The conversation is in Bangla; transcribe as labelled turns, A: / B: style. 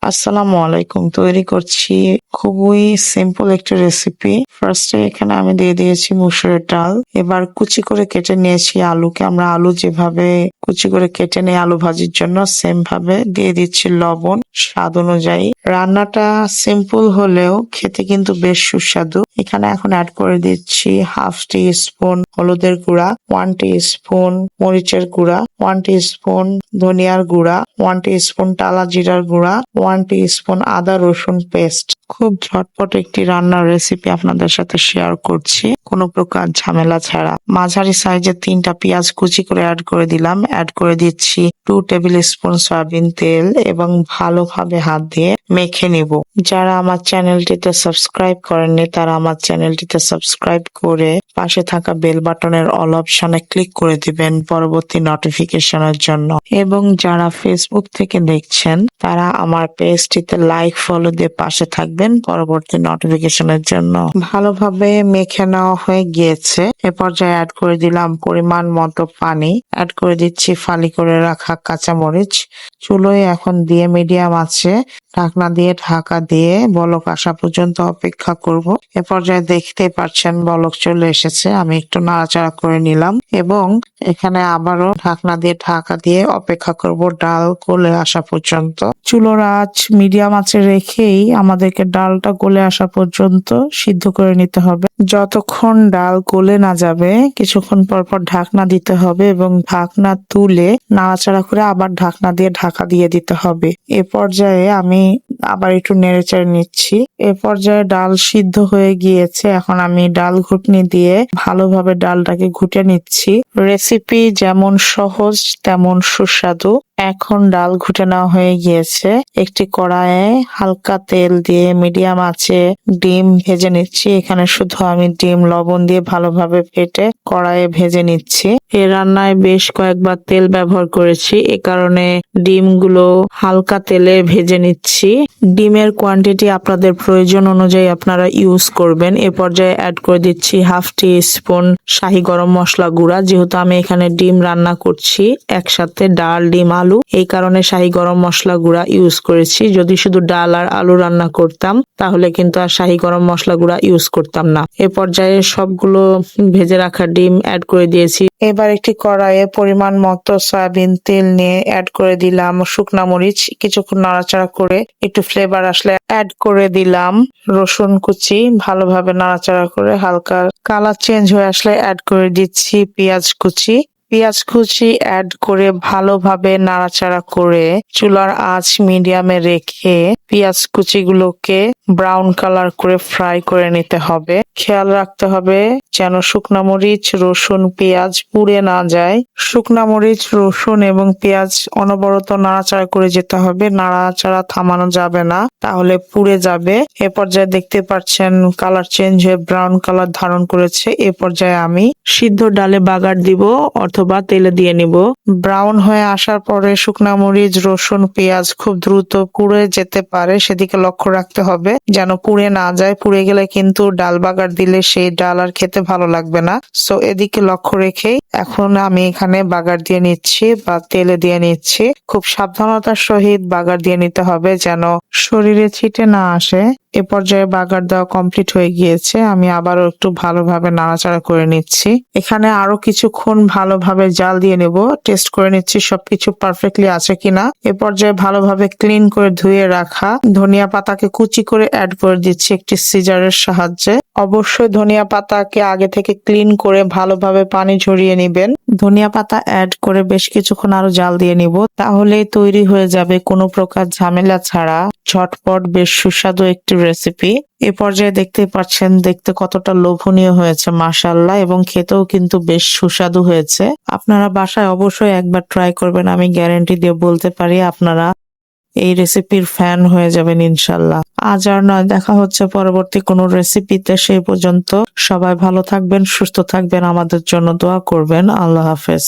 A: আসসালামু আলাইকুম। তৈরি করছি খুবই সিম্পল একটা রেসিপি। ফার্স্টে এখানে আমি দিয়ে দিয়েছি মুসুরের ডাল। এবার কুচি করে কেটে নিয়েছি আলুকে। আমরা আলু যেভাবে কুচি করে কেটে নেই আলু ভাজির জন্য সেম ভাবে দিয়ে দিচ্ছি লবণ স্বাদ অনুযায়ী। রান্নাটা সিম্পল হলেও খেতে কিন্তু বেশ সুস্বাদু। এখানে এখন অ্যাড করে দিচ্ছি হাফ টি স্পুন হলুদের গুঁড়া, 1 টি স্পুন মরিচের গুঁড়া, 1 টি স্পুন ধনিয়ার গুঁড়া, 1 টি স্পুন টালা জিরার গুঁড়া, 1 টি স্পুন আদা রসুন পেস্ট। খুব ঝটপট একটি রান্নার রেসিপি আপনাদের সাথে শেয়ার করছি কোনো প্রকার ঝামেলা ছাড়া। মাঝারি সাইজের 3টা পেঁয়াজ কুচি করে অ্যাড করে দিলাম। অ্যাড করে দিচ্ছি 2 টেবিল স্পুন সয়াবিন তেল এবং ভালোভাবে হাত দিয়ে মেখে নিব। যারা আমার চ্যানেলটিতে সাবস্ক্রাইব করেননি তারা আমার চ্যানেলটিতে সাবস্ক্রাইব করে পাশে থাকা বেল বাটনের অল অপশনে ক্লিক করে দিবেন পরবর্তী নোটিফিকেশনের জন্য। এবং যারা ফেসবুক থেকে দেখছেন তারা আমার পেজটিতে লাইক ফলো দিয়ে পাশে থাকবেন পরবর্তী নোটিফিকেশনের জন্য। ভালোভাবে মেখে নেওয়া হয়ে গিয়েছে। এ পর্যায়ে অ্যাড করে দিলাম পরিমাণ মতো পানি। অ্যাড করে দিচ্ছি ফালি করে রাখা কাঁচামরিচ। চুলোয় এখন দিয়ে মিডিয়াম আছে ঢাকনা দিয়ে ঢাকা দিয়ে বলক আসা পর্যন্ত অপেক্ষা করব। এ পর্যায়ে দেখতে পাচ্ছেন বলক চলে এসেছে। আমি একটু নাড়াচাড়া করে নিলাম এবং এখানে আবারও ঢাকনা দিয়ে ঢাকা দিয়ে অপেক্ষা করব ডাল গলে আসা পর্যন্ত। চুলোর আঁচ মিডিয়াম আঁচে রেখেই আমাদেরকে ডালটা গলে আসা পর্যন্ত সিদ্ধ করে নিতে হবে। যতক্ষণ ডাল গলে না যাবে কিছুক্ষণ পর পর ঢাকনা দিতে হবে এবং ঢাকনা তুলে নাড়াচাড়া করে আবার ঢাকনা দিয়ে ঢাকা দিয়ে দিতে হবে। এ পর্যায়ে আমি আবার একটু নেড়েচেড়ে নিচ্ছি। এ পর্যায়ে ডাল সিদ্ধ হয়ে গিয়েছে। এখন আমি ডাল ঘুটনি দিয়ে ভালোভাবে ডালটাকে ঘুটে নিচ্ছি। রেসিপি যেমন সহজ তেমন সুস্বাদু। এখন ডাল ঘুটে নেওয়া হয়ে গিয়েছে। একটি কড়াইয়ে হালকা তেল দিয়ে মিডিয়াম আঁচে ডিম ভেজে নিচ্ছি। এখানে শুধু আমি ডিম লবণ দিয়ে ভালোভাবে ফেটে কড়াইয়ে ভেজে নিচ্ছি। এই রান্নায় বেশ কয়েকবার তেল ব্যবহার করেছি, এ কারণে ডিমগুলো হালকা তেলে ভেজে নিচ্ছি। ডিমের কোয়ান্টিটি আপনাদের প্রয়োজন অনুযায়ী আপনারা ইউজ করবেন। এ পর্যায়ে অ্যাড করে দিচ্ছি হাফ টি স্পুন শাহি গরম মশলা গুঁড়া। যেহেতু আমি এখানে ডিম রান্না করছি একসাথে ডাল ডিম আলু, এই কারণে শাহি গরম মশলা গুঁড়া ইউজ করেছি। যদি শুধু ডাল আর আলু রান্না করতাম তাহলে কিন্তু আর শাহি গরম মশলা গুঁড়া ইউজ করতাম না। এ পর্যায়ে সবগুলো ভেজে রাখা ডিম অ্যাড করে দিয়েছি। এবার একটি কড়াইয়ে পরিমাণ মতো সয়াবিন তেল নিয়ে অ্যাড করে দিলাম শুকনা মরিচ। কিছুক্ষণ নাড়াচাড়া করে একটু ফ্লেভার আসলে অ্যাড করে দিলাম রসুন কুচি। ভালোভাবে নাড়াচাড়া করে হালকা কালার চেঞ্জ হয়ে আসলে অ্যাড করে দিচ্ছি পেঁয়াজ কুচি। পেঁয়াজ কুচি অ্যাড করে ভালোভাবে নাড়াচাড়া করে চুলার আঁচ মিডিয়ামে রেখে পেঁয়াজ কুচিগুলোকে ব্রাউন কালার করে ফ্রাই করে নিতে হবে। খেয়াল রাখতে হবে যেন শুকনা মরিচ রসুন পেঁয়াজ পুড়ে না যায়। শুকনা মরিচ রসুন এবং পেঁয়াজ অনবরত নাড়াচাড়া করে যেতে হবে, নাড়াচাড়া থামানো যাবে না তাহলে পুড়ে যাবে। এ পর্যায়ে দেখতে পাচ্ছেন কালার চেঞ্জ হয়ে ব্রাউন কালার ধারণ করেছে। এ পর্যায়ে আমি সিদ্ধ ডালে বাগার দিব অথবা তেলে দিয়ে নিব। ব্রাউন হয়ে আসার পরে শুকনা মরিচ রসুন পেঁয়াজ খুব দ্রুত পুড়ে যেতে পারে, সেদিকে লক্ষ্য রাখতে হবে যেন পুড়ে না যায়। পুড়ে গেলে কিন্তু ডাল বাগার দিলে সেই ডাল আর খেতে ভালো লাগবে না। সো এদিকে লক্ষ্য রেখেই এখন আমি এখানে বাগার দিয়ে নিচ্ছি বা তেলে দিয়ে নিচ্ছি। খুব সাবধানতার সহিত বাগার দিয়ে নিতে হবে যেন শরীরে ছিটে না আসে। এ পর্যায়ে বাগার দেওয়া কমপ্লিট হয়ে গিয়েছে। আমি আবারও একটু ভালোভাবে নাড়াচাড়া করে নিচ্ছি। এখানে আরো কিছুক্ষণ ভালোভাবে জাল দিয়ে নেব, টেস্ট করে নিচ্ছি সবকিছু পারফেক্টলি আছে কিনা। এ পর্যায়ে ভালোভাবে ক্লিন করে ধুয়ে রাখা ধনিয়া পাতাকে কুচি করে অ্যাড করে দিচ্ছি একটি সিজারের সাহায্যে। অবশ্যই ধনিয়া পাতাকে আগে থেকে ক্লিন করে ভালোভাবে পানি ঝরিয়ে নিবেন। ধনিয়া পাতা অ্যাড করে বেশ কিছুক্ষণ আরো জাল দিয়ে নিব, তাহলেই তৈরি হয়ে যাবে কোনো প্রকার ঝামেলা ছাড়া ঝটপট বেশ সুস্বাদু একটি রেসিপি। এ পর্যায়ে দেখতে পাচ্ছেন দেখতে কতটা লোভনীয় হয়েছে মাশাআল্লাহ, এবং খেতেও কিন্তু বেশ সুস্বাদু হয়েছে। আপনারা বাসায় অবশ্যই একবার ট্রাই করবেন, আমি গ্যারান্টি দিয়ে বলতে পারি আপনারা এই রেসিপির ফ্যান হয়ে যাবেন ইনশাল্লাহ। আজ আর নয়, দেখা হচ্ছে পরবর্তী কোনো রেসিপিতে। সেই পর্যন্ত সবাই ভালো থাকবেন সুস্থ থাকবেন, আমাদের জন্য দোয়া করবেন। আল্লাহ হাফেজ।